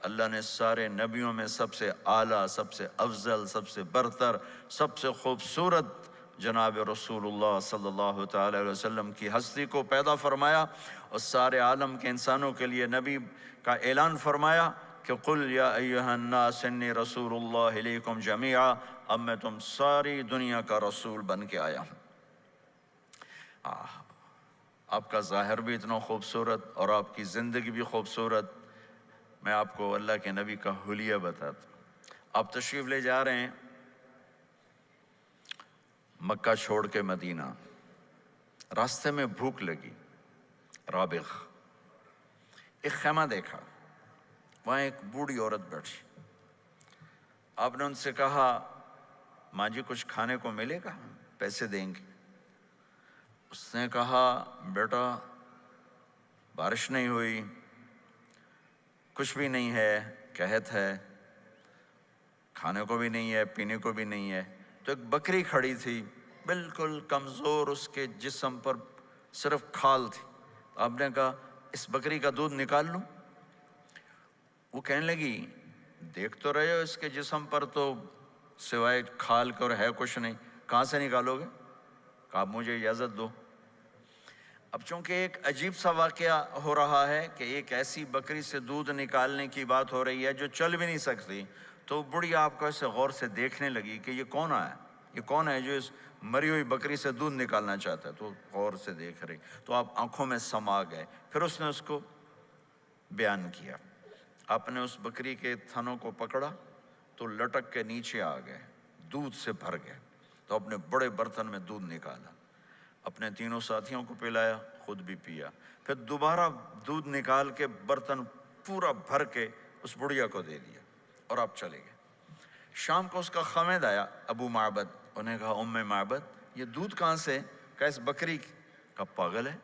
اللہ نے سارے نبیوں میں سب سے اعلیٰ، سب سے افضل، سب سے برتر، سب سے خوبصورت جناب رسول اللہ صلی اللہ تعالی علیہ وسلم کی ہستی کو پیدا فرمایا، اور سارے عالم کے انسانوں کے لیے نبی کا اعلان فرمایا کہ قل یا ایھا الناس انی رسول اللہ الیکم جمیعا، اب میں تم ساری دنیا کا رسول بن کے آیا ہوں۔ آپ کا ظاہر بھی اتنا خوبصورت اور آپ کی زندگی بھی خوبصورت۔ میں آپ کو اللہ کے نبی کا حلیہ بتاتا ہوں۔ آپ تشریف لے جا رہے ہیں مکہ چھوڑ کے مدینہ، راستے میں بھوک لگی، رابغ، ایک خیمہ دیکھا، وہاں ایک بوڑھی عورت بیٹھی۔ آپ نے ان سے کہا ماں جی کچھ کھانے کو ملے گا؟ پیسے دیں گے۔ اس نے کہا بیٹا بارش نہیں ہوئی، کچھ بھی نہیں ہے، قحط ہے، کھانے کو بھی نہیں ہے، پینے کو بھی نہیں ہے۔ تو ایک بکری کھڑی تھی، بالکل کمزور، اس کے جسم پر صرف کھال تھی۔ آپ نے کہا اس بکری کا دودھ نکال لوں؟ وہ کہنے لگی دیکھ تو رہے ہو اس کے جسم پر تو سوائے کھال کر ہے کچھ نہیں، کہاں سے نکالو گے؟ کہا مجھے اجازت دو۔ اب چونکہ ایک عجیب سا واقعہ ہو رہا ہے کہ ایک ایسی بکری سے دودھ نکالنے کی بات ہو رہی ہے جو چل بھی نہیں سکتی، تو بڑھی آپ کو ایسے غور سے دیکھنے لگی کہ یہ کون ہے، یہ کون ہے جو اس مری ہوئی بکری سے دودھ نکالنا چاہتا ہے؟ تو غور سے دیکھ رہی، تو آپ آنکھوں میں سما گئے۔ پھر اس نے اس کو بیان کیا۔ آپ نے اس بکری کے تھنوں کو پکڑا تو لٹک کے نیچے آ گئے، دودھ سے بھر گئے۔ تو اپنے بڑے برتن میں دودھ نکالا، اپنے تینوں ساتھیوں کو پلایا، خود بھی پیا، پھر دوبارہ دودھ نکال کے برتن پورا بھر کے اس بڑھیا کو دے دیا، اور آپ چلے گئے۔ شام کو اس کا خامد آیا، ابو معبد، انہیں کہا ام معبد یہ دودھ کہاں سے؟ کہا اس بکری کی۔ کہا پاگل ہے،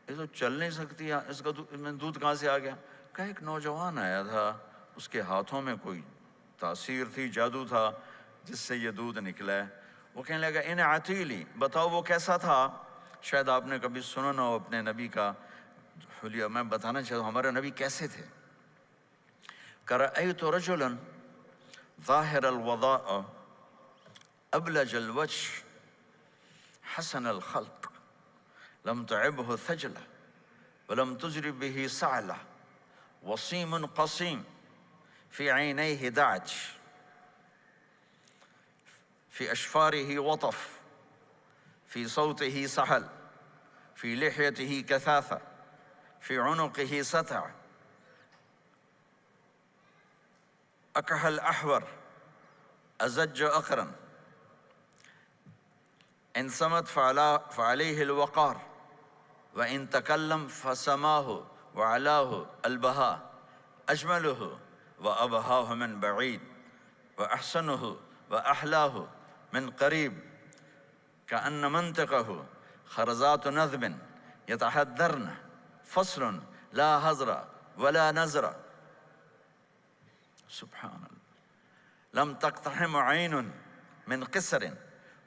یہ تو چل نہیں سکتی، اس کا دودھ کہاں سے آ گیا؟ کہا ایک نوجوان آیا تھا، اس کے ہاتھوں میں کوئی تاثیر تھی، جادو تھا، جس سے یہ دودھ نکلا ہے۔ وہ کہنے لگا ان عتیلی، بتاؤ وہ کیسا تھا؟ شاید آپ نے کبھی سنا نہ ہو اپنے نبی کا حلیہ، میں بتانا چاہتا ہوں ہمارے نبی کیسے تھے۔ رأیت رجلا ظاہر الوضاء ابلج الوجه حسن الخلق لم تعبه ثجلة ولم تجر به سعلة وصيم قصيم في عينيه دعج في أشفاره وطف في صوته سحل في لحيته كثافة في عنقه ستع أكحل أحور أزج أقرن إن صمت فعليه الوقار وإن تكلم فسماه وعلاه البهاء أجمله وأبهاه من بعيد وأحسنه وأحلاه من قريب كأن منطقه خرزات نذب يتحدرن فصل لا هزر ولا نزر سبحان الله لم تقتحم عين من قصر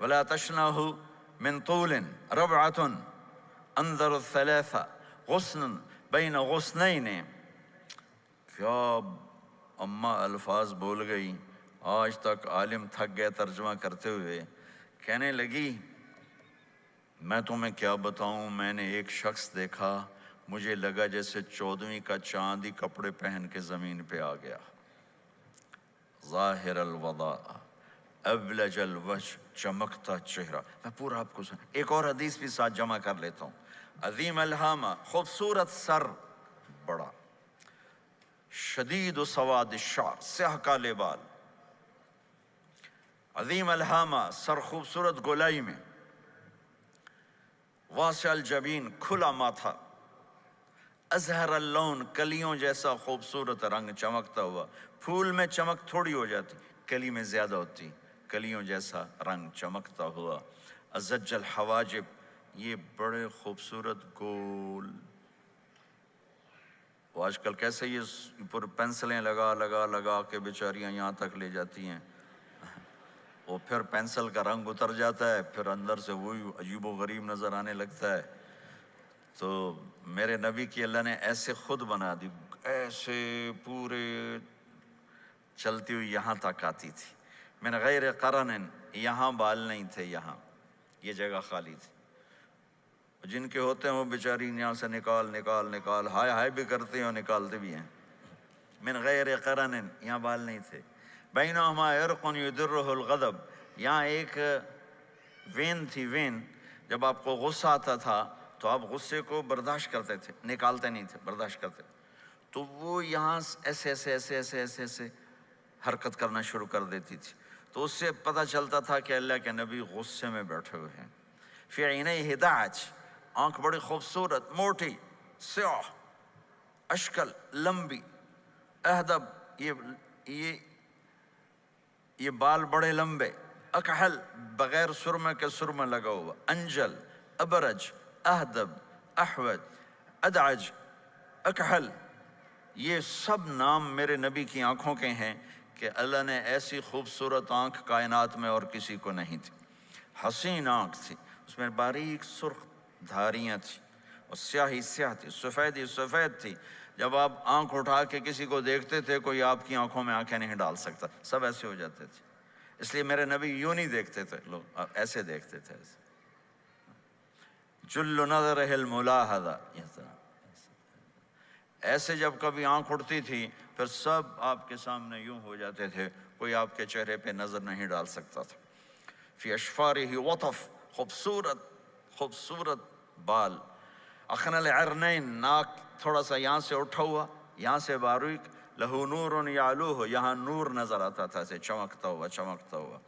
ولا تشنه من طول ربعة انظر الثلاثة غصن بين غصنين۔ کیا اماں الفاظ بول گئی، آج تک عالم تھک گئے ترجمہ کرتے ہوئے۔ کہنے لگی میں تمہیں کیا بتاؤں، میں نے ایک شخص دیکھا، مجھے لگا جیسے 14ویں کا چاند ہی کپڑے پہن کے زمین پہ آ گیا۔ ظاہر الوضاء ابلج الوجه، چمکتا چہرہ۔ میں پورا آپ کو ایک اور حدیث بھی ساتھ جمع کر لیتا ہوں۔ عظیم الہامہ، خوبصورت سر، بڑا، شدید سواد الشعر، سیاہ کالے بال، عظیم الہامہ، سر خوبصورت گولائی میں، واسع الجبین، کھلا ماتھا، ازہر اللون، کلیوں جیسا خوبصورت رنگ چمکتا ہوا۔ پھول میں چمک تھوڑی ہو جاتی، کلی میں زیادہ ہوتی، کلیوں جیسا رنگ چمکتا ہوا۔ ازج الحواجب، یہ بڑے خوبصورت گول، وہ آج کل کیسے یہ پر پینسلیں لگا لگا لگا کے بیچاریاں یہاں تک لے جاتی ہیں، وہ پھر پینسل کا رنگ اتر جاتا ہے، پھر اندر سے وہی عجیب و غریب نظر آنے لگتا ہے۔ تو میرے نبی کی اللہ نے ایسے خود بنا دی، ایسے پورے چلتی ہوئی یہاں تک آتی تھی. من غیر قرن، یہاں بال نہیں تھے، یہاں یہ جگہ خالی تھی. جن کے ہوتے ہیں وہ بیچاری یہاں سے نکال نکال نکال ہائے ہائے بھی کرتے ہیں اور نکالتے بھی ہیں. من غیر قرن، یہاں بال نہیں تھے. بینہما عرق یدرہ الغضب، یہاں ایک وین تھی. وین، جب آپ کو غصہ آتا تھا تو آپ غصے کو برداشت کرتے تھے، نکالتے نہیں تھے، برداشت کرتے. تو وہ یہاں ایسے ایسے ایسے ایسے ایسے ایسے حرکت کرنا شروع کر دیتی تھی. تو اس سے پتہ چلتا تھا کہ اللہ کے نبی غصے میں بیٹھے ہوئے ہیں. فی عینیہ دعج، آنکھ بڑی خوبصورت، موٹی، سیاہ، اشکل، لمبی. اہدب، یہ بال بڑے لمبے. اکحل، بغیر سرمے کے سرمہ لگا ہوا. انجل، ابرج، اہدب، احوج، ادعج، اکحل، یہ سب نام میرے نبی کی آنکھوں کے ہیں کہ اللہ نے ایسی خوبصورت آنکھ کائنات میں اور کسی کو نہیں تھی. حسین آنکھ تھی، اس میں باریک سرخ دھاریاں تھیں اور سیاہی سیاہ تھی، سفیدی سفید تھی. جب آپ آنکھ اٹھا کے کسی کو دیکھتے تھے کوئی آپ کی آنکھوں میں آنکھیں نہیں ڈال سکتا، سب ایسے ہو جاتے تھے. اس لیے میرے نبی یوں نہیں دیکھتے تھے، لوگ ایسے دیکھتے تھے. جل نظرہ الملاحظہ، ایسے جب کبھی آنکھ اٹھتی تھی پھر سب آپ کے سامنے یوں ہو جاتے تھے، کوئی آپ کے چہرے پہ نظر نہیں ڈال سکتا تھا. فی اشفارہ وطف، خوبصورت خوبصورت بال. اخنل عرنین، ناک تھوڑا سا یہاں سے اٹھا ہوا، یہاں سے باریک. لہو نور یعلوہ، یہاں نور نظر آتا تھا اسے چمکتا ہوا چمکتا ہوا.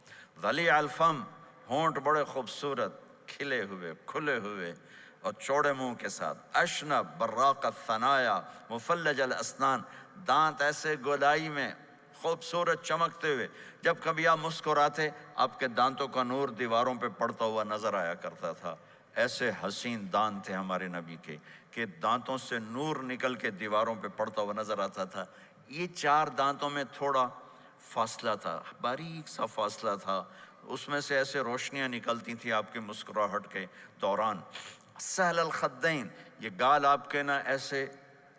ضلیع الفم، ہونٹ بڑے خوبصورت، کھلے ہوئے کھلے ہوئے اور چوڑے منہ کے ساتھ. اشنب براق الثنایا مفلج الاسنان، دانت ایسے گولائی میں خوبصورت چمکتے ہوئے. جب کبھی آپ مسکراتے آپ کے دانتوں کا نور دیواروں پہ پڑتا ہوا نظر آیا کرتا تھا. ایسے حسین دانت تھے ہمارے نبی کے کہ دانتوں سے نور نکل کے دیواروں پہ پڑتا ہوا نظر آتا تھا. یہ 4 دانتوں میں تھوڑا فاصلہ تھا، باریک سا فاصلہ تھا، اس میں سے ایسے روشنیاں نکلتی تھیں آپ کی مسکراہٹ کے دوران. سہل الخدین، یہ گال آپ کے نہ ایسے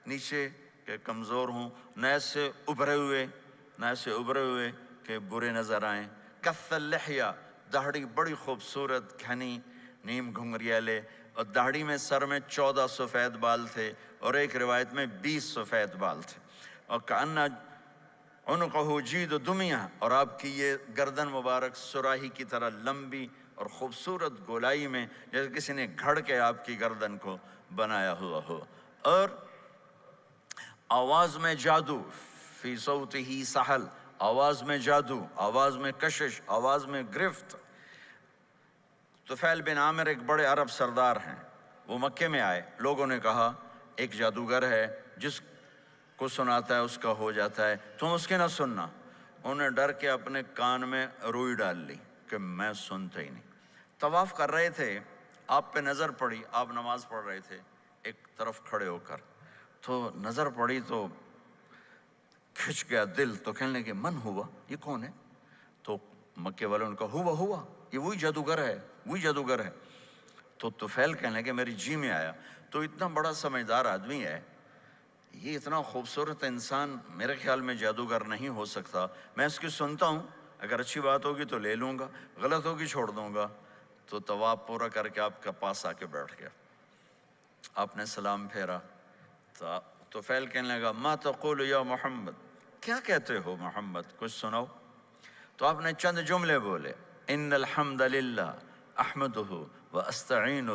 نیچے کہ کمزور ہوں، نہ ایسے ابھرے ہوئے کہ برے نظر آئیں. کث اللحیہ، داڑھی بڑی خوبصورت گھنی نیم گھنگریالے، اور داڑھی میں سر میں 14 سفید بال تھے اور ایک روایت میں 20 سفید بال تھے. اور کأنہ عنقہ جید دمیہ، اور آپ کی یہ گردن مبارک سراہی کی طرح لمبی اور خوبصورت گولائی میں، جیسے کسی نے گھڑ کے آپ کی گردن کو بنایا ہوا ہو. اور آواز میں جادو، فی صوتہ سحل، آواز میں جادو، آواز میں کشش، آواز میں گرفت. طفیل بن عامر ایک بڑے عرب سردار ہیں، وہ مکے میں آئے. لوگوں نے کہا ایک جادوگر ہے جس کو سناتا ہے اس کا ہو جاتا ہے، تم اس کے نہ سننا. انہوں نے ڈر کے اپنے کان میں روئی ڈال لی کہ میں سنتا ہی نہیں. طواف کر رہے تھے، آپ پہ نظر پڑی، آپ نماز پڑھ رہے تھے ایک طرف کھڑے ہو کر، تو نظر پڑی تو کھچ گیا دل. تو کہنے لگے من ہوا، یہ کون ہے؟ تو مکے والوں نے کہا ہوا یہ وہی جادوگر ہے. تو طفیل کہنے لگے میری جی میں آیا، تو اتنا بڑا سمجھدار آدمی ہے، یہ اتنا خوبصورت انسان میرے خیال میں جادوگر نہیں ہو سکتا. میں اس کی سنتا ہوں، اگر اچھی بات ہوگی تو لے لوں گا، غلط ہوگی چھوڑ دوں گا. تو طواف پورا کر کے آپ کے پاس آ کے بیٹھ گیا. آپ نے سلام پھیرا تو طفیل کہنے لگا ما تقول یا محمد، کیا کہتے ہو محمد، کچھ سناؤ. تو آپ نے چند جملے بولے، ان الحمد للہ احمدہ واستعینہ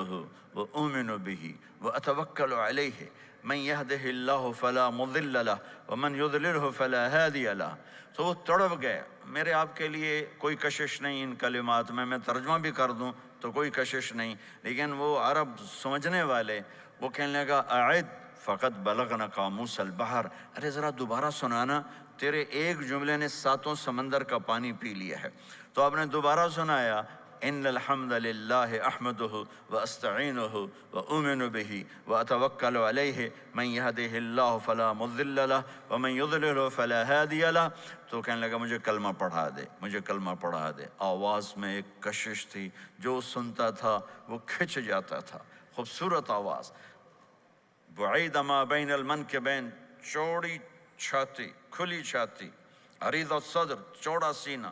واؤمن بہ واتوکل علیہ من یہدہ اللہ فلا مضل لہ ومن یضللہ فلا ہادی لہ. تو وہ تڑپ گئے. میرے آپ کے لیے کوئی کشش نہیں ان کلمات میں ترجمہ بھی کر دوں تو کوئی کشش نہیں. لیکن وہ عرب سمجھنے والے وہ کہنے لگا اعد فقط بلغنا قاموس البحر، ارے ذرا دوبارہ سنانا، تیرے ایک جملے نے 7 سمندر کا پانی پی لیا ہے. تو آپ نے دوبارہ سنایا ان الحمد للہ احمدہ واستعینہ واؤمن بہ واتوکل علیہ من یہدہ اللہ فلا مضل لہ ومن یضللہ فلا ہادی لہ. تو کہنے لگا مجھے کلمہ پڑھا دے. آواز میں ایک کشش تھی، جو سنتا تھا وہ کھچ جاتا تھا. خوبصورت آواز. بعید ما بین المنکبین، چوڑی چھاتی، کھلی چھاتی. عریض الصدر چوڑا سینہ،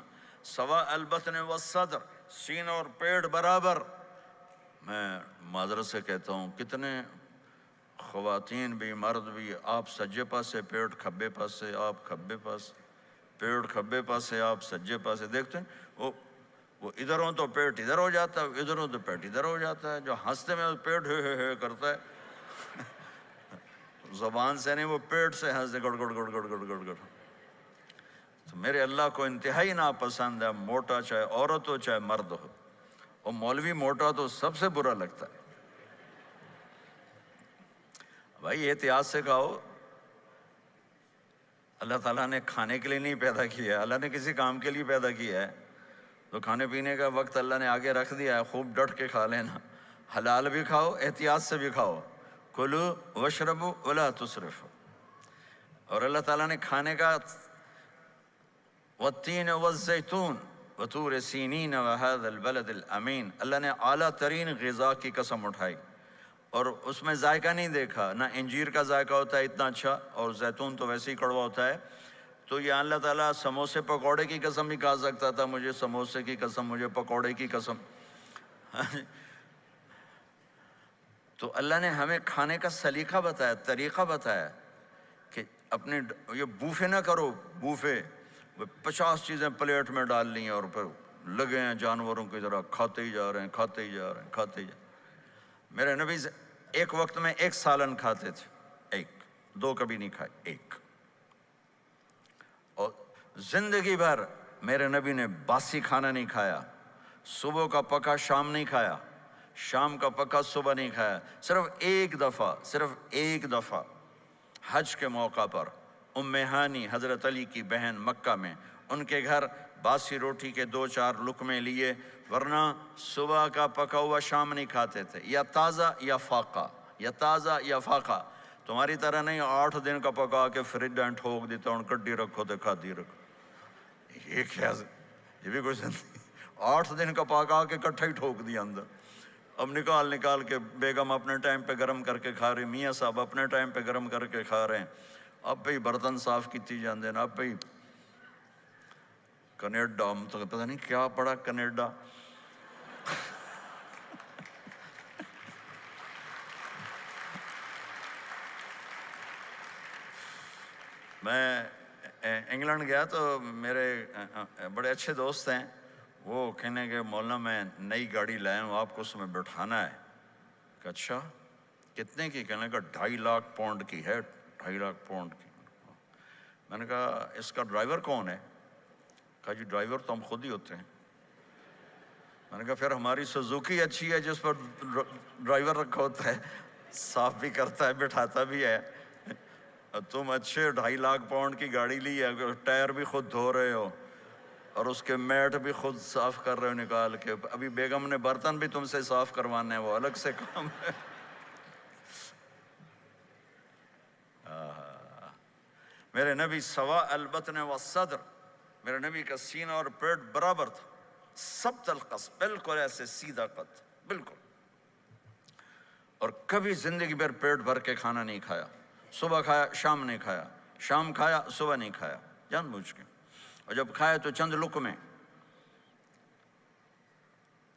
سوا البطن والصدر سینہ اور پیٹ برابر۔ میں معذرت سے کہتا ہوں کتنے خواتین بھی مرد بھی، آپ سجے پاسے پیٹ کھبے پاسے، آپ کھبے پاس پیٹ کھبے پاسے، آپ سجے پاسے، دیکھتے ہیں وہ ادھر ہوں تو پیٹ ادھر ہو جاتا ہے، ادھر ہوں تو پیٹ ادھر ہو جاتا ہے۔ جو ہنستے میں پیٹ ہے کرتا ہے، زبان سے نہیں، وہ پیٹ سے ہنستے گڑ گڑ گڑ گڑ گڑ گڑ گڑ۔ تو میرے اللہ کو انتہائی ناپسند ہے موٹا، چاہے عورت ہو چاہے مرد ہو، اور مولوی موٹا تو سب سے برا لگتا ہے۔ بھائی احتیاط سے کھاؤ، اللہ تعالیٰ نے کھانے کے لیے نہیں پیدا کیا ہے، اللہ نے کسی کام کے لیے پیدا کیا ہے، تو کھانے پینے کا وقت اللہ نے آگے رکھ دیا ہے، خوب ڈٹ کے کھا لینا، حلال بھی کھاؤ احتیاط سے بھی کھاؤ، کلو واشربوا ولا تسرفوا۔ اور اللہ تعالیٰ نے کھانے کا والتین والزیتون وطور سینین وہذا البلد الامین، اللہ نے اعلیٰ ترین غذا کی قسم اٹھائی، اور اس میں ذائقہ نہیں دیکھا، نہ انجیر کا ذائقہ ہوتا ہے اتنا اچھا، اور زیتون تو ویسے ہی کڑوا ہوتا ہے۔ تو یہ اللہ تعالیٰ سموسے پکوڑے کی قسم بھی کھا سکتا تھا، مجھے سموسے کی قسم، مجھے پکوڑے کی قسم۔ تو اللہ نے ہمیں کھانے کا سلیقہ بتایا، طریقہ بتایا کہ اپنے یہ بوفے نہ کرو، بوفے 50 چیزیں پلیٹ میں ڈال لی ہیں اور پھر لگے ہیں جانوروں کی طرح کھاتے ہی جا رہے ہیں، کھاتے ہی جا رہے ہیں، کھاتے ہی جا رہے ہیں۔ میرے نبی ایک وقت میں 1 سالن کھاتے تھے، 1 2 کبھی نہیں کھائے، 1۔ اور زندگی بھر میرے نبی نے باسی کھانا نہیں کھایا، صبح کا پکا شام نہیں کھایا، شام کا پکا صبح نہیں کھایا، صرف ایک دفعہ حج کے موقع پر ام ہانی حضرت علی کی بہن مکہ میں، ان کے گھر باسی روٹی کے 2-4 لقمے لیے، ورنہ صبح کا پکا ہوا شام نہیں کھاتے تھے، یا تازہ یا فاقہ، یا تازہ یا فاقہ۔ تمہاری طرح نہیں 8 دن کا پکا کے فریج میں ٹھوک دیتا ہوں، کڈی رکھو تو کھاتی رکھو، یہ کیا، یہ بھی کوئی زندگی؟ 8 دن کا پکا کے کٹھا ہی ٹھوک دیا اندر۔ اب نکال کے بیگم اپنے ٹائم پہ گرم کر کے کھا رہی، میاں صاحب اپنے ٹائم پہ گرم کر کے کھا رہے ہیں، اب بھی برتن صاف کیتی جاندے ہیں، اب بھی کینیڈا، ہم تو پتہ نہیں کیا پڑا کینیڈا۔ میں انگلینڈ گیا تو میرے بڑے اچھے دوست ہیں، وہ کہنے کہ مولانا میں نئی گاڑی لایا ہوں، آپ کو اس میں بٹھانا ہے۔ کہ اچھا کتنے کی؟ کہنے کا 2.5 لاکھ پاؤنڈ کی ہے، 2.5 لاکھ پاؤنڈ کی۔ میں نے کہا اس کا ڈرائیور کون ہے؟ کہا جی ڈرائیور تو ہم خود ہی ہوتے ہیں۔ میں نے کہا پھر ہماری سوزوکی اچھی ہے جس پر ڈرائیور رکھا ہوتا ہے، صاف بھی کرتا ہے بٹھاتا بھی ہے، تم اچھے 2.5 لاکھ پاؤنڈ کی گاڑی لی ہے، ٹائر بھی خود دھو رہے ہو اور اس کے میٹ بھی خود صاف کر رہے ہو نکال کے، ابھی بیگم نے برتن بھی تم سے صاف کروانے ہیں، وہ الگ سے کام ہے۔ میرے نبی سوا البطن والصدر، میرے نبی کا سینہ اور پیٹ برابر تھا، ثبت القصد، بالکل ایسے سیدھا قد، بالکل۔ اور کبھی زندگی بھر پیٹ بھر کے کھانا نہیں کھایا، صبح کھایا شام نہیں کھایا، شام کھایا صبح نہیں کھایا، جان بوجھ کے، اور جب کھایا تو چند لقمے۔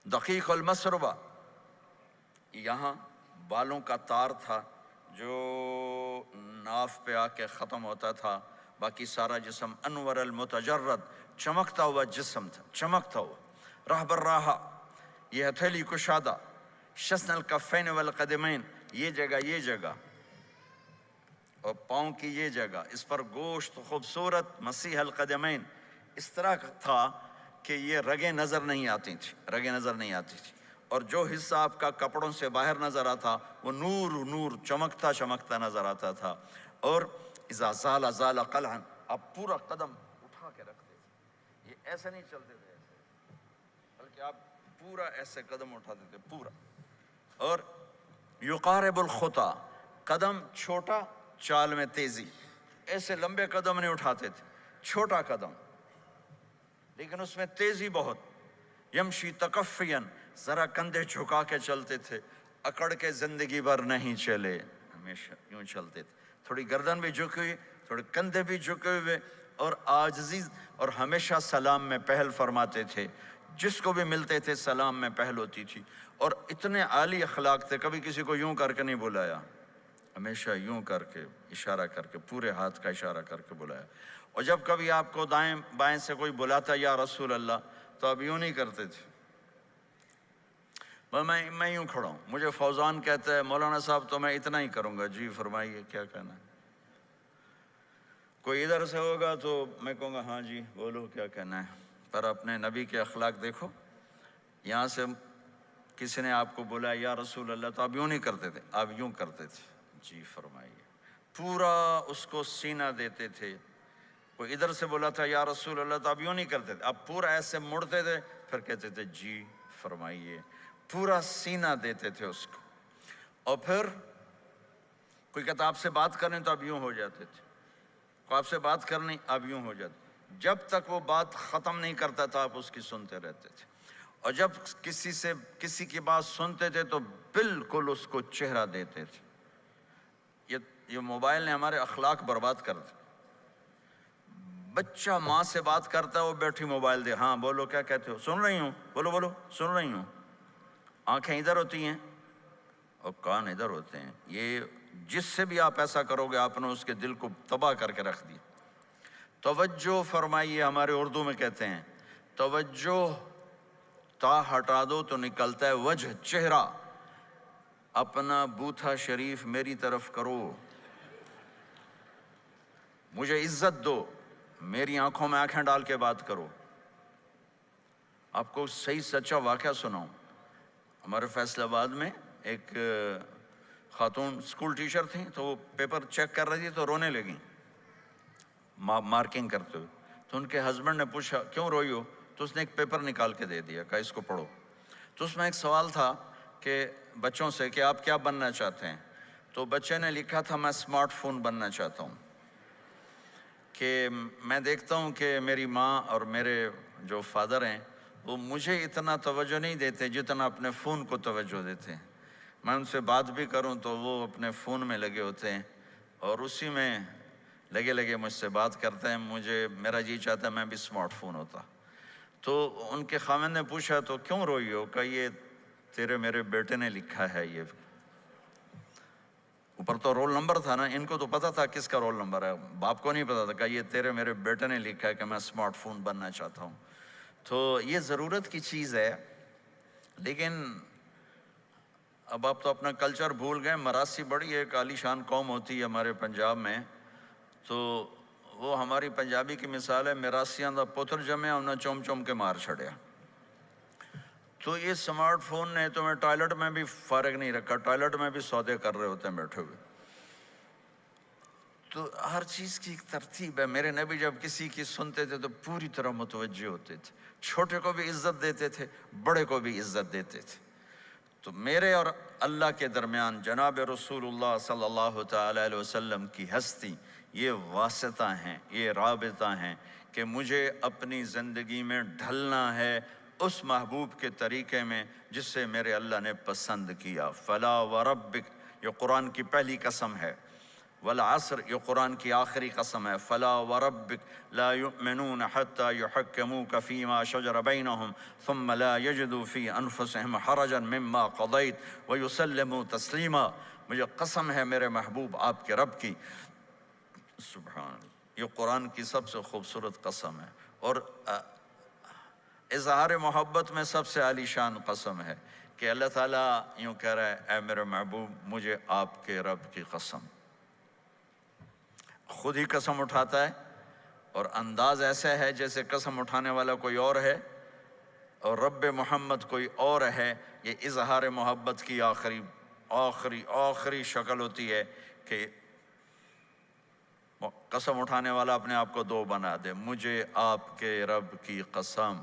دقیق المسربہ، یہاں بالوں کا تار تھا جو ناف پہ آ کے ختم ہوتا تھا، باقی سارا جسم انور المتجرد، چمکتا ہوا جسم تھا، چمکتا ہوا۔ رہب الراحہ، یہ ہتھیلی کشادہ، شسن الکفین والقدمین، یہ جگہ اور پاؤں کی یہ جگہ، اس پر گوشت خوبصورت، مسیح القدمین، اس طرح تھا کہ یہ رگیں نظر نہیں آتی تھی، اور جو حصہ آپ کا کپڑوں سے باہر نظر آتا وہ نور چمکتا نظر آتا تھا۔ اور اذا زال زال قلعا، آپ پورا قدم اٹھا کے رکھتے تھے، یہ ایسے نہیں چلتے تھے ایسے، بلکہ آپ پورا ایسے قدم اٹھاتے تھے پورا۔ اور یقارب الخطا، قدم چھوٹا چال میں تیزی، ایسے لمبے قدم نہیں اٹھاتے تھے، چھوٹا قدم لیکن اس میں تیزی بہت۔ یمشی تکفین، ذرا کندھے جھکا کے چلتے تھے، اکڑ کے زندگی بھر نہیں چلے، ہمیشہ یوں چلتے تھے، تھوڑی گردن بھی جھکی ہوئی، تھوڑے کندھے بھی جھکے ہوئے، اور عاجزی، اور ہمیشہ سلام میں پہل فرماتے تھے، جس کو بھی ملتے تھے سلام میں پہل ہوتی تھی، اور اتنے عالی اخلاق تھے، کبھی کسی کو یوں کر کے نہیں بلایا، ہمیشہ یوں کر کے اشارہ کر کے، پورے ہاتھ کا اشارہ کر کے بلایا۔ اور جب کبھی آپ کو دائیں بائیں سے کوئی بلاتا یا رسول اللہ، تو آپ یوں نہیں کرتے تھے، میں یوں کھڑا ہوں، مجھے فوزان کہتا ہے مولانا صاحب تو میں اتنا ہی کروں گا، جی فرمائیے کیا کہنا ہے۔ کوئی ادھر سے ہوگا تو میں کہوں گا ہاں جی بولو کیا کہنا ہے۔ پر اپنے نبی کے اخلاق دیکھو، یہاں سے کسی نے آپ کو بولا یا رسول اللہ تو آپ یوں نہیں کرتے تھے، آپ یوں کرتے تھے، جی فرمائیے، پورا اس کو سینہ دیتے تھے۔ کوئی ادھر سے بولا تھا یا رسول اللہ تو آپ یوں نہیں کرتے تھے، آپ پورا ایسے مڑتے تھے، پھر کہتے تھے جی فرمائیے، پورا سینہ دیتے تھے اس کو۔ اور پھر کوئی کہتا آپ سے بات کریں تو آپ یوں ہو جاتے تھے، کوئی آپ سے بات کرنی آپ یوں ہو جاتے، جب تک وہ بات ختم نہیں کرتا تھا آپ اس کی سنتے رہتے تھے۔ اور جب کسی کی بات سنتے تھے تو بالکل اس کو چہرہ دیتے تھے۔ یہ موبائل نے ہمارے اخلاق برباد کر دی۔ بچہ ماں سے بات کرتا ہے، وہ بیٹھی موبائل دے، ہاں بولو کیا کہتے ہو، سن رہی ہوں، بولو بولو سن رہی ہوں، آنکھیں ادھر ہوتی ہیں اور کان ادھر ہوتے ہیں۔ یہ جس سے بھی آپ ایسا کرو گے آپ نے اس کے دل کو تباہ کر کے رکھ دی۔ توجہ فرمائیے، ہمارے اردو میں کہتے ہیں توجہ، تا ہٹا دو تو نکلتا ہے وجہ، چہرہ۔ اپنا بوتھا شریف میری طرف کرو، مجھے عزت دو، میری آنکھوں میں آنکھیں ڈال کے بات کرو۔ آپ کو صحیح سچا واقعہ سناؤں، ہمارے فیصل آباد میں ایک خاتون اسکول ٹیچر تھیں، تو وہ پیپر چیک کر رہی تھی تو رونے لگیں مارکنگ کرتے ہوئے۔ تو ان کے ہسبینڈ نے پوچھا کیوں روئی ہو، تو اس نے ایک پیپر نکال کے دے دیا، کہا اس کو پڑھو۔ تو اس میں ایک سوال تھا کہ بچوں سے کہ آپ کیا بننا چاہتے ہیں، تو بچے نے لکھا تھا میں اسمارٹ فون بننا چاہتا ہوں، کہ میں دیکھتا ہوں کہ میری ماں اور میرے جو فادر ہیں وہ مجھے اتنا توجہ نہیں دیتے جتنا اپنے فون کو توجہ دیتے ہیں۔ میں ان سے بات بھی کروں تو وہ اپنے فون میں لگے ہوتے ہیں اور اسی میں لگے مجھ سے بات کرتے ہیں، میرا جی چاہتا ہے میں بھی اسمارٹ فون ہوتا۔ تو ان کے خاوند نے پوچھا تو کیوں روئی ہو، کہ یہ تیرے میرے بیٹے نے لکھا ہے، یہ اوپر تو رول نمبر تھا نا، ان کو تو پتا تھا کس کا رول نمبر ہے، باپ کو نہیں پتا تھا، کہ یہ تیرے میرے بیٹے نے لکھا ہے کہ میں اسمارٹ فون بننا چاہتا ہوں۔ تو یہ ضرورت کی چیز ہے، لیکن اب آپ تو اپنا کلچر بھول گئے۔ مراسی بڑی ایک عالی شان قوم ہوتی ہے ہمارے پنجاب میں، تو وہ ہماری پنجابی کی مثال ہے، مراسیاں دا پتر جمع انہیں چوم چوم کے مار چھڑیا۔ تو یہ سمارٹ فون نے تمہیں ٹوائلٹ میں بھی فارغ نہیں رکھا، ٹوائلٹ میں بھی سودے کر رہے ہوتے ہیں بیٹھے ہوئے۔ تو ہر چیز کی ایک ترتیب ہے۔ میرے نبی جب کسی کی سنتے تھے تو پوری طرح متوجہ ہوتے تھے، چھوٹے کو بھی عزت دیتے تھے، بڑے کو بھی عزت دیتے تھے۔ تو میرے اور اللہ کے درمیان جناب رسول اللہ صلی اللہ تعالی علیہ وسلم کی ہستی، یہ واسطہ ہیں، یہ رابطہ ہیں کہ مجھے اپنی زندگی میں ڈھلنا ہے اس محبوب کے طریقے میں جس سے میرے اللہ نے پسند کیا۔ فلا وربک، یہ قرآن کی پہلی قسم ہے، والعصر یہ قرآن کی آخری قسم ہے۔ فلا وربک لا یؤمنون حتی یحکموک فیما شجر بینہم ثم لا یجدوا فی انفسہم حرجا مما قضیت ویسلموا تسلیما۔ مجھے قسم ہے میرے محبوب آپ کے رب کی، سبحان اللہ، یہ قرآن کی سب سے خوبصورت قسم ہے، اور اظہار محبت میں سب سے عالی شان قسم ہے کہ اللہ تعالیٰ یوں کہہ رہا ہے اے میرے محبوب مجھے آپ کے رب کی قسم۔ خود ہی قسم اٹھاتا ہے اور انداز ایسا ہے جیسے قسم اٹھانے والا کوئی اور ہے اور رب محمد کوئی اور ہے۔ یہ اظہار محبت کی آخری شکل ہوتی ہے کہ قسم اٹھانے والا اپنے آپ کو دو بنا دے۔ مجھے آپ کے رب کی قسم،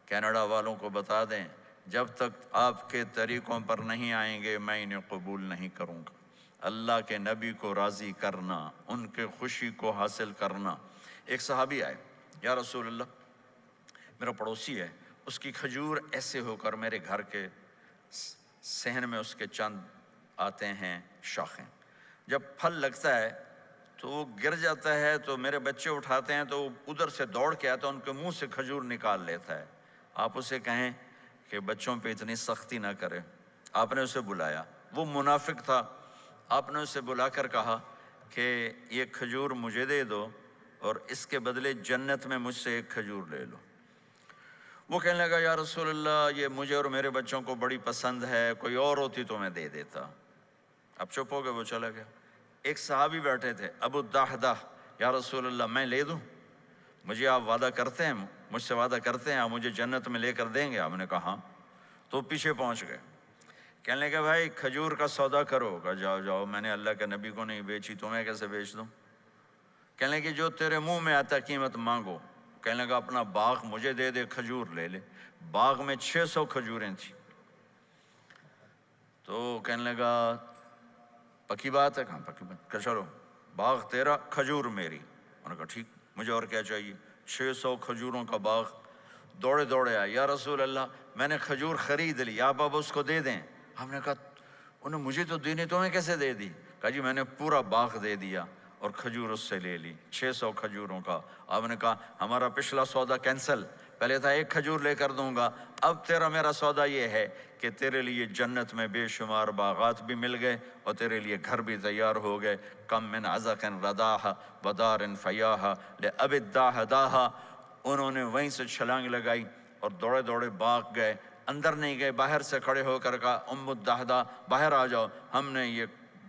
کینیڈا والوں کو بتا دیں جب تک آپ کے طریقوں پر نہیں آئیں گے میں انہیں قبول نہیں کروں گا۔ اللہ کے نبی کو راضی کرنا، ان کے خوشی کو حاصل کرنا۔ ایک صحابی آئے، یا رسول اللہ میرا پڑوسی ہے، اس کی کھجور ایسے ہو کر میرے گھر کے صحن میں اس کے چند آتے ہیں شاخیں، جب پھل لگتا ہے تو وہ گر جاتا ہے تو میرے بچے اٹھاتے ہیں تو ادھر سے دوڑ کے آتا ہے، ان کے منہ سے کھجور نکال لیتا ہے۔ آپ اسے کہیں کہ بچوں پہ اتنی سختی نہ کرے۔ آپ نے اسے بلایا، وہ منافق تھا، آپ نے اسے بلا کر کہا کہ یہ کھجور مجھے دے دو اور اس کے بدلے جنت میں مجھ سے ایک کھجور لے لو۔ وہ کہنے لگا یا رسول اللہ یہ مجھے اور میرے بچوں کو بڑی پسند ہے، کوئی اور ہوتی تو میں دے دیتا۔ اب چپ ہو گئے، وہ چلا گیا۔ ایک صحابی بیٹھے تھے، ابو الدحدہ، یا رسول اللہ میں لے دوں؟ مجھے آپ وعدہ کرتے ہیں، مجھ سے وعدہ کرتے ہیں آپ مجھے جنت میں لے کر دیں گے؟ آپ نے کہا ہاں۔ تو پیچھے پہنچ گئے، کہنے لگے بھائی کھجور کا سودا کرو۔ کہا جاؤ جاؤ، میں نے اللہ کے نبی کو نہیں بیچی، تمہیں کیسے بیچ دوں؟ کہنے لگے جو تیرے منہ میں آتا قیمت مانگو۔ کہنے لگا اپنا باغ مجھے دے دے، کھجور لے لے۔ باغ میں 600 کھجوریں تھیں۔ تو کہنے لگا پکی بات ہے؟ کہاں پکی بات؟ کہ چلو باغ تیرا، کھجور میری۔ انہوں نے کہا ٹھیک، مجھے اور کیا چاہیے؟ 600 کھجوروں کا باغ۔ دوڑے دوڑے آئے، یا رسول اللہ میں نے کھجور خرید لی، آپ اب اس کو دے دیں۔ ہم نے کہا انہیں مجھے تو دینی، تمہیں کیسے دے دی؟ کہا جی میں نے پورا باغ دے دیا اور کھجور اس سے لے لی، 600 کھجوروں کا۔ آپ نے کہا ہمارا پچھلا سودا کینسل، پہلے تھا ایک کھجور لے کر دوں گا، اب تیرا میرا سودا یہ ہے کہ تیرے لیے جنت میں بے شمار باغات بھی مل گئے اور تیرے لیے گھر بھی تیار ہو گئے۔ کم من عزق رداح ودار فیاح لأب الداح۔ انہوں نے وہیں سے چھلانگ لگائی اور دوڑے دوڑے باغ گئے، اندر نہیں گئے، باہر سے کھڑے ہو کر کہا ام الدحدہ باہر آ جاؤ، ہم نے یہ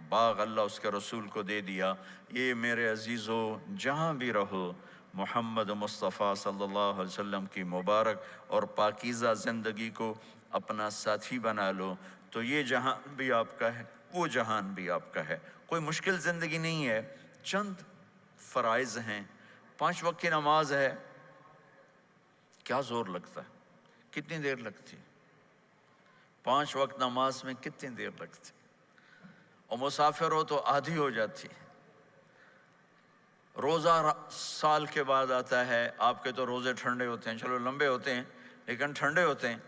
باغ اللہ اس کے رسول کو دے دیا۔ یہ میرے عزیزو جہاں بھی رہو محمد مصطفیٰ صلی اللہ علیہ وسلم کی مبارک اور پاکیزہ زندگی کو اپنا ساتھی بنا لو، تو یہ جہان بھی آپ کا ہے، وہ جہان بھی آپ کا ہے۔ کوئی مشکل زندگی نہیں ہے، چند فرائض ہیں، 5 وقت کی نماز ہے، کیا زور لگتا ہے؟ کتنی دیر لگتی؟ 5 وقت نماز میں کتنی دیر لگتی؟ اور مسافر ہو تو آدھی ہو جاتی۔ روزہ سال کے بعد آتا ہے، آپ کے تو روزے ٹھنڈے ہوتے ہیں، چلو لمبے ہوتے ہیں لیکن ٹھنڈے ہوتے ہیں،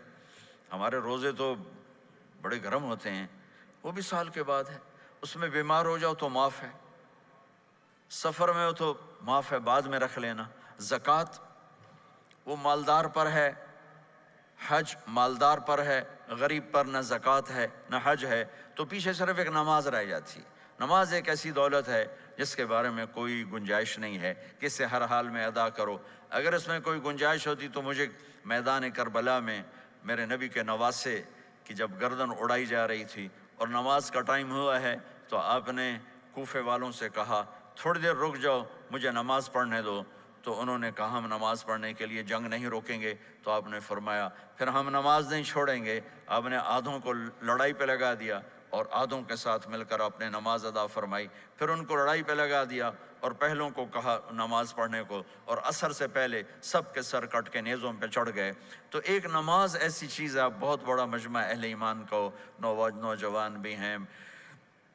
ہمارے روزے تو بڑے گرم ہوتے ہیں، وہ بھی سال کے بعد ہے۔ اس میں بیمار ہو جاؤ تو معاف ہے، سفر میں ہو تو معاف ہے، بعد میں رکھ لینا۔ زکوٰۃ وہ مالدار پر ہے، حج مالدار پر ہے، غریب پر نہ زکوٰۃ ہے نہ حج ہے، تو پیچھے صرف ایک نماز رہ جاتی۔ نماز ایک ایسی دولت ہے جس کے بارے میں کوئی گنجائش نہیں ہے کہ اسے ہر حال میں ادا کرو۔ اگر اس میں کوئی گنجائش ہوتی تو مجھے میدان کربلا میں میرے نبی کے نواسے کی جب گردن اڑائی جا رہی تھی اور نماز کا ٹائم ہوا ہے تو آپ نے کوفے والوں سے کہا تھوڑی دیر رک جاؤ مجھے نماز پڑھنے دو، تو انہوں نے کہا ہم نماز پڑھنے کے لیے جنگ نہیں روکیں گے، تو آپ نے فرمایا پھر ہم نماز نہیں چھوڑیں گے۔ آپ نے آدھوں کو لڑائی پہ لگا دیا اور آدھوں کے ساتھ مل کر آپ نے نماز ادا فرمائی، پھر ان کو لڑائی پہ لگا دیا اور پہلوں کو کہا نماز پڑھنے کو، اور عصر سے پہلے سب کے سر کٹ کے نیزوں پہ چڑھ گئے۔ تو ایک نماز ایسی چیز ہے، بہت بڑا مجمع اہل ایمان کو، نوجوان بھی ہیں،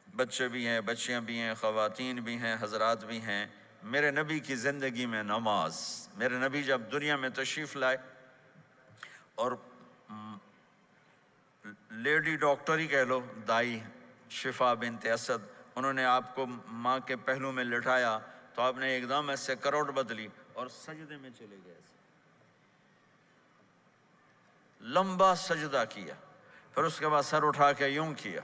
بچے بھی ہیں، بچیاں بھی ہیں، خواتین بھی ہیں، حضرات بھی ہیں۔ میرے نبی کی زندگی میں نماز، میرے نبی جب دنیا میں تشریف لائے اور لیڈی ڈاکٹر ہی کہہ لو، دائی شفا بنت اسد، انہوں نے آپ کو ماں کے پہلو میں لٹایا تو آپ نے ایک دم ایسے کروٹ بدلی اور سجدے میں چلے گئے، لمبا سجدہ کیا، پھر اس کے بعد سر اٹھا کے یوں کیا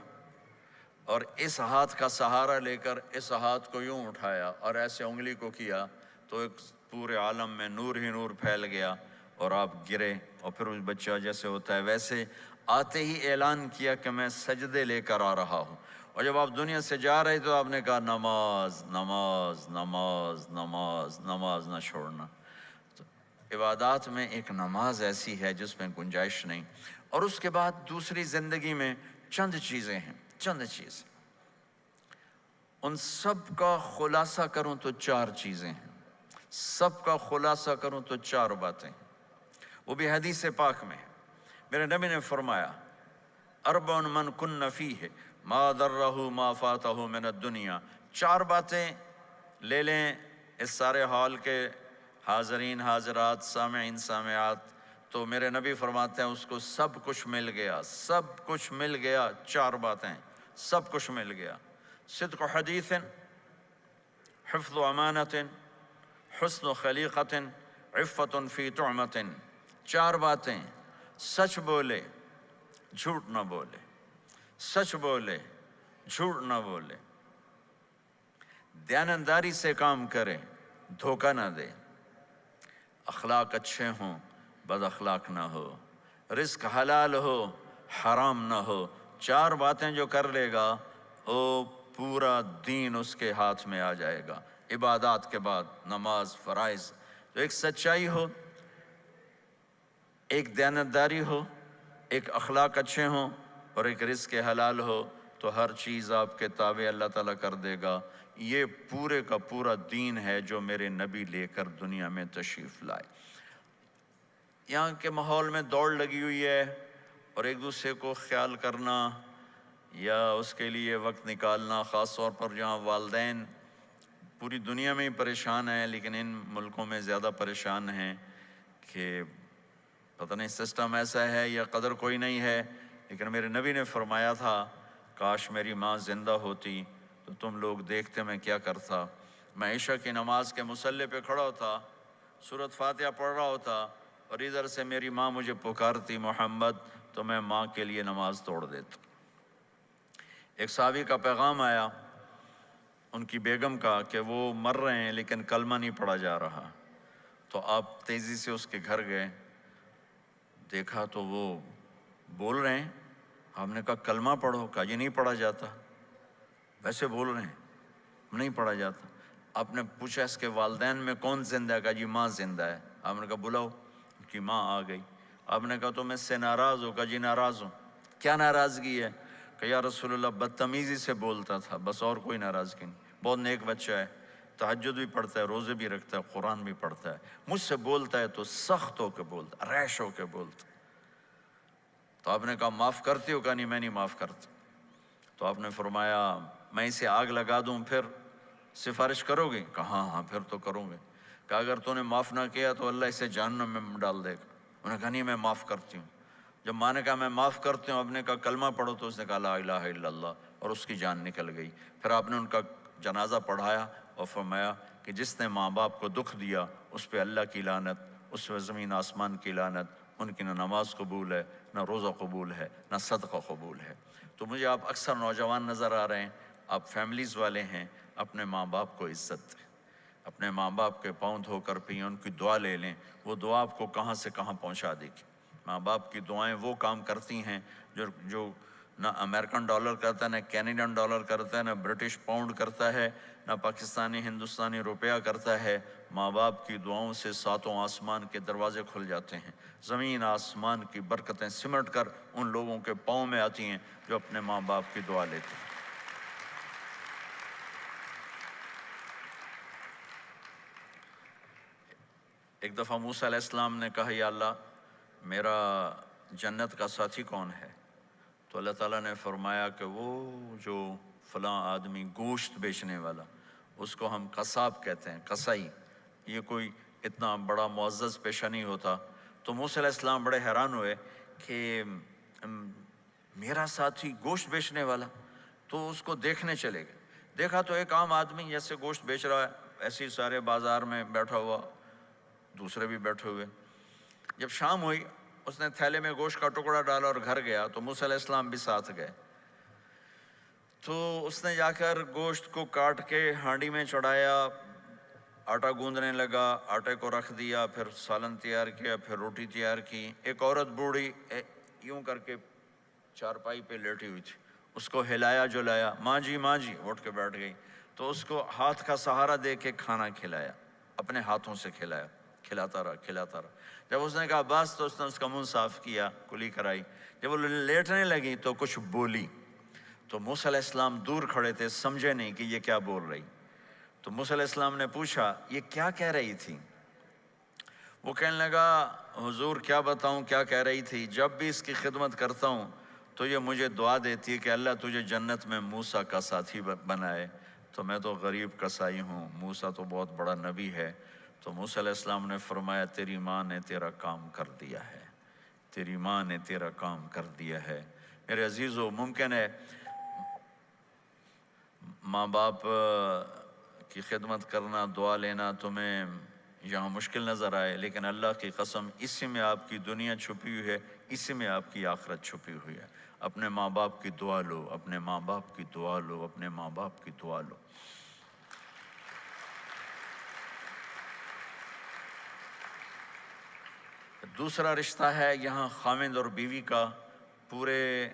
اور اس ہاتھ کا سہارا لے کر اس ہاتھ کو یوں اٹھایا اور ایسے انگلی کو کیا تو ایک پورے عالم میں نور ہی نور پھیل گیا اور آپ گرے، اور پھر اس بچہ جیسے ہوتا ہے ویسے آتے ہی اعلان کیا کہ میں سجدے لے کر آ رہا ہوں۔ اور جب آپ دنیا سے جا رہے تو آپ نے کہا نماز نماز نماز نماز نماز نہ چھوڑنا۔ تو عبادات میں ایک نماز ایسی ہے جس میں گنجائش نہیں۔ اور اس کے بعد دوسری زندگی میں چند چیزیں ہیں، چند چیز، ان سب کا خلاصہ کروں تو 4 چیزیں ہیں، سب کا خلاصہ کروں تو 4 باتیں، وہ بھی حدیث پاک میں ہے۔ میرے نبی نے فرمایا اربع من کن فیہ ما ضرہ ما فاتہ من الدنیا، 4 باتیں لے لیں اس سارے ہال کے حاضرین حاضرات سامعین سامعات، تو میرے نبی فرماتے ہیں اس کو سب کچھ مل گیا، سب کچھ مل گیا۔ 4 باتیں، سب کچھ مل گیا۔ صدق حدیث، حفظ امانت، حسن خلیقت، عفت فی طعمت۔ چار باتیں: سچ بولے، جھوٹ نہ بولے، سچ بولے، جھوٹ نہ بولے، دیانتداری سے کام کرے، دھوکہ نہ دے، اخلاق اچھے ہوں، بد اخلاق نہ ہو، رزق حلال ہو، حرام نہ ہو۔ چار باتیں جو کر لے گا وہ پورا دین اس کے ہاتھ میں آ جائے گا۔ عبادات کے بعد نماز، فرائض، تو ایک سچائی ہو، ایک دیانتداری ہو، ایک اخلاق اچھے ہوں، اور ایک رزق حلال ہو، تو ہر چیز آپ کے تابع اللہ تعالیٰ کر دے گا۔ یہ پورے کا پورا دین ہے جو میرے نبی لے کر دنیا میں تشریف لائے۔ یہاں کے ماحول میں دوڑ لگی ہوئی ہے، اور ایک دوسرے کو خیال کرنا یا اس کے لیے وقت نکالنا، خاص طور پر جہاں والدین پوری دنیا میں ہی پریشان ہیں، لیکن ان ملکوں میں زیادہ پریشان ہیں کہ پتہ نہیں سسٹم ایسا ہے یا قدر کوئی نہیں ہے۔ لیکن میرے نبی نے فرمایا تھا، کاش میری ماں زندہ ہوتی تو تم لوگ دیکھتے میں کیا کرتا۔ میں عشاء کی نماز کے مصلی پہ کھڑا ہوتا، سورۃ فاتحہ پڑھ رہا ہوتا، اور ادھر سے میری ماں مجھے پکارتی محمد، تو میں ماں کے لیے نماز توڑ دیتا۔ ایک صحابی کا پیغام آیا ان کی بیگم کا کہ وہ مر رہے ہیں لیکن کلمہ نہیں پڑھا جا رہا، تو آپ تیزی سے اس کے گھر گئے، دیکھا تو وہ بول رہے ہیں۔ ہم نے کہا کلمہ پڑھو، کہا یہ نہیں پڑھا جاتا، ویسے بول رہے ہیں نہیں پڑھا جاتا۔ آپ نے پوچھا اس کے والدین میں کون زندہ ہے؟ کہا جی ماں زندہ ہے۔ آپ نے کہا بلاؤ، ان کی ماں آ گئی۔ آپ نے کہا تم اس سے ناراض ہو؟ کہا جی ناراض ہوں۔ کیا ناراضگی ہے؟ کہ یا رسول اللہ بدتمیزی سے بولتا تھا، بس اور کوئی ناراضگی نہیں، بہت نیک بچہ ہے، تہجد بھی پڑھتا ہے، روزے بھی رکھتا ہے، قرآن بھی پڑھتا ہے، مجھ سے بولتا ہے تو سخت ہو کے بولتا، ریش ہو کے بولتا۔ تو آپ نے کہا معاف کرتے ہو؟ کہا نہیں میں نہیں معاف کرتا۔ تو آپ نے فرمایا میں اسے آگ لگا دوں پھر سفارش کرو گے؟ کہا ہاں ہاں پھر تو کروں گے۔ کہا اگر تو نے معاف نہ کیا تو اللہ اسے جہنم میں ڈال دے گا۔ انہوں نے کہا نہیں میں معاف کرتی ہوں۔ جب ماں نے کہا میں معاف کرتی ہوں، آپ نے کہا کلمہ پڑھو، تو اس نے کہا لا الہ الا اللہ، اور اس کی جان نکل گئی۔ پھر آپ نے ان کا جنازہ پڑھایا اور فرمایا کہ جس نے ماں باپ کو دکھ دیا اس پہ اللہ کی لعنت، اس پہ زمین آسمان کی لعنت، ان کی نہ نماز قبول ہے، نہ روزہ قبول ہے، نہ صدقہ قبول ہے۔ تو مجھے آپ اکثر نوجوان نظر آ رہے ہیں، آپ فیملیز والے ہیں، اپنے ماں باپ کو عزت دیں، اپنے ماں باپ کے پاؤں دھو کر پئیں، ان کی دعا لے لیں، وہ دعا آپ کو کہاں سے کہاں پہنچا دے گی۔ ماں باپ کی دعائیں وہ کام کرتی ہیں جو نہ امریکن ڈالر کرتا ہے، نہ کینیڈین ڈالر کرتا ہے، نہ برٹش پاؤنڈ کرتا ہے، نہ پاکستانی ہندوستانی روپیہ کرتا ہے۔ ماں باپ کی دعاؤں سے ساتوں آسمان کے دروازے کھل جاتے ہیں، زمین آسمان کی برکتیں سمٹ کر ان لوگوں کے پاؤں میں آتی ہیں جو اپنے ماں باپ کی دعا لیتے ہیں۔ ایک دفعہ موسیٰ علیہ السلام نے کہا یا اللہ میرا جنت کا ساتھی کون ہے؟ تو اللہ تعالیٰ نے فرمایا کہ وہ جو فلاں آدمی گوشت بیچنے والا، اس کو ہم قصاب کہتے ہیں، قصائی، یہ کوئی اتنا بڑا معزز پیشہ نہیں ہوتا۔ تو موسیٰ علیہ السلام بڑے حیران ہوئے کہ میرا ساتھی گوشت بیچنے والا، تو اس کو دیکھنے چلے گئے۔ دیکھا تو ایک عام آدمی جیسے گوشت بیچ رہا ہے، ایسے ہی سارے بازار میں بیٹھا ہوا، دوسرے بھی بیٹھے ہوئے۔ جب شام ہوئی اس نے تھیلے میں گوشت کا ٹکڑا ڈالا اور گھر گیا، تو موسیٰ علیہ السلام بھی ساتھ گئے۔ تو اس نے جا کر گوشت کو کاٹ کے ہانڈی میں چڑھایا، آٹا گوندنے لگا، آٹے کو رکھ دیا، پھر سالن تیار کیا، پھر روٹی تیار کی۔ ایک عورت بوڑھی یوں کر کے چارپائی پہ لیٹی ہوئی تھی، اس کو ہلایا جلایا، ماں جی اٹھ کے بیٹھ گئی۔ تو اس کو ہاتھ کا سہارا دے کے کھانا کھلایا، اپنے ہاتھوں سے کھلایا، کھلاتا رہا۔ جب اس نے کہا بس، تو اس نے اس کا منہ صاف کیا، کلی کرائی۔ جب وہ لیٹنے لگی تو کچھ بولی، تو موسیٰ علیہ السلام دور کھڑے تھے، سمجھے نہیں کہ یہ کیا بول رہی۔ تو موسیٰ علیہ السلام نے پوچھا یہ کیا کہہ رہی تھی؟ وہ کہنے لگا حضور کیا بتاؤں کیا کہہ رہی تھی، جب بھی اس کی خدمت کرتا ہوں تو یہ مجھے دعا دیتی ہے کہ اللہ تجھے جنت میں موسیٰ کا ساتھی بنائے، تو میں تو غریب کسائی ہوں، موسیٰ تو بہت بڑا نبی ہے۔ تو موسیٰ علیہ السلام نے فرمایا تیری ماں نے تیرا کام کر دیا ہے، تیری ماں نے تیرا کام کر دیا ہے۔ میرے عزیزو، ممکن ہے ماں باپ کی خدمت کرنا، دعا لینا تمہیں یہاں مشکل نظر آئے، لیکن اللہ کی قسم اسی میں آپ کی دنیا چھپی ہوئی ہے، اسی میں آپ کی آخرت چھپی ہوئی ہے۔ اپنے ماں باپ کی دعا لو، اپنے ماں باپ کی دعا لو، اپنے ماں باپ کی دعا لو۔ دوسرا رشتہ ہے یہاں خاوند اور بیوی کا۔ پورے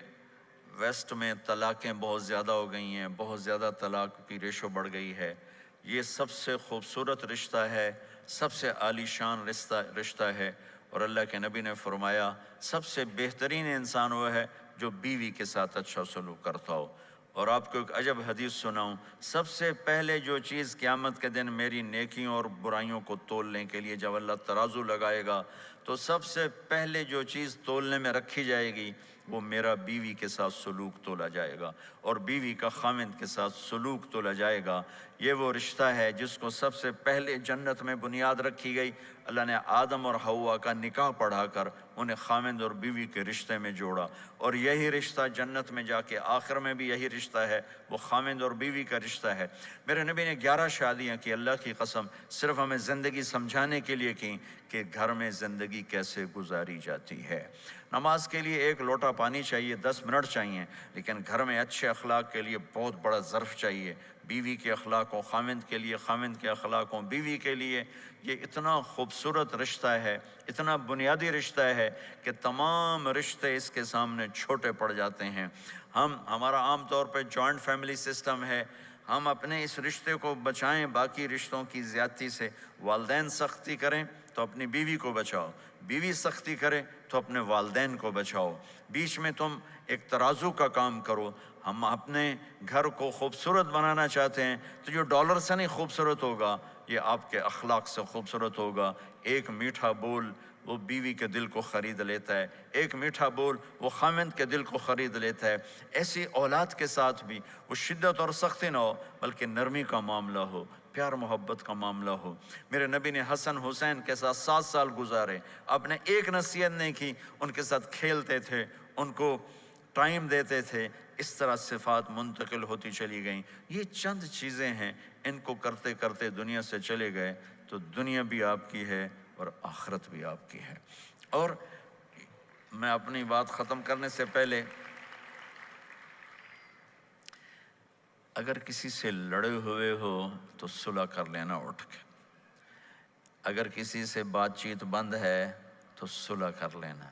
ویسٹ میں طلاقیں بہت زیادہ ہو گئی ہیں، بہت زیادہ طلاق کی ریشو بڑھ گئی ہے۔ یہ سب سے خوبصورت رشتہ ہے، سب سے عالی شان رشتہ ہے، اور اللہ کے نبی نے فرمایا سب سے بہترین انسان وہ ہے جو بیوی کے ساتھ اچھا سلوک کرتا ہو۔ اور آپ کو ایک عجب حدیث سناؤں، سب سے پہلے جو چیز قیامت کے دن میری نیکیوں اور برائیوں کو تولنے کے لیے جب اللہ ترازو لگائے گا، تو سب سے پہلے جو چیز تولنے میں رکھی جائے گی وہ میرا بیوی کے ساتھ سلوک تولا جائے گا، اور بیوی کا خاوند کے ساتھ سلوک تولا جائے گا۔ یہ وہ رشتہ ہے جس کو سب سے پہلے جنت میں بنیاد رکھی گئی۔ اللہ نے آدم اور حوا کا نکاح پڑھا کر انہیں خاوند اور بیوی کے رشتے میں جوڑا، اور یہی رشتہ جنت میں جا کے آخر میں بھی یہی رشتہ ہے، وہ خاوند اور بیوی کا رشتہ ہے۔ میرے نبی نے 11 شادیاں کی، اللہ کی قسم صرف ہمیں زندگی سمجھانے کے لیے کی کہ گھر میں زندگی کیسے گزاری جاتی ہے۔ نماز کے لیے ایک لوٹا پانی چاہیے، 10 منٹ چاہیے، لیکن گھر میں اچھے اخلاق کے لیے بہت بڑا ظرف چاہیے۔ بیوی کے اخلاق ہوں خاوند کے لیے، خاوند کے اخلاق ہوں بیوی کے لیے۔ یہ اتنا خوبصورت رشتہ ہے، اتنا بنیادی رشتہ ہے کہ تمام رشتے اس کے سامنے چھوٹے پڑ جاتے ہیں۔ ہمارا عام طور پہ جوائنٹ فیملی سسٹم ہے، ہم اپنے اس رشتے کو بچائیں باقی رشتوں کی زیادتی سے۔ والدین سختی کریں تو اپنی بیوی کو بچاؤ، بیوی سختی کرے تو اپنے والدین کو بچاؤ، بیچ میں تم ایک ترازو کا کام کرو۔ ہم اپنے گھر کو خوبصورت بنانا چاہتے ہیں تو جو ڈالر سے نہیں خوبصورت ہوگا، یہ آپ کے اخلاق سے خوبصورت ہوگا۔ ایک میٹھا بول وہ بیوی کے دل کو خرید لیتا ہے، ایک میٹھا بول وہ خاوند کے دل کو خرید لیتا ہے۔ ایسی اولاد کے ساتھ بھی وہ شدت اور سختی نہ ہو، بلکہ نرمی کا معاملہ ہو، پیار محبت کا معاملہ ہو۔ میرے نبی نے حسن حسین کے ساتھ 7 سال گزارے، آپ نے ایک نصیحت نہیں کی، ان کے ساتھ کھیلتے تھے، ان کو ٹائم دیتے تھے۔ اس طرح صفات منتقل ہوتی چلی گئیں۔ یہ چند چیزیں ہیں، ان کو کرتے کرتے دنیا سے چلے گئے تو دنیا بھی آپ کی ہے اور آخرت بھی آپ کی ہے۔ اور میں اپنی بات ختم کرنے سے پہلے، اگر کسی سے لڑے ہوئے ہو تو صلح کر لینا اٹھ کے، اگر کسی سے بات چیت بند ہے تو صلح کر لینا۔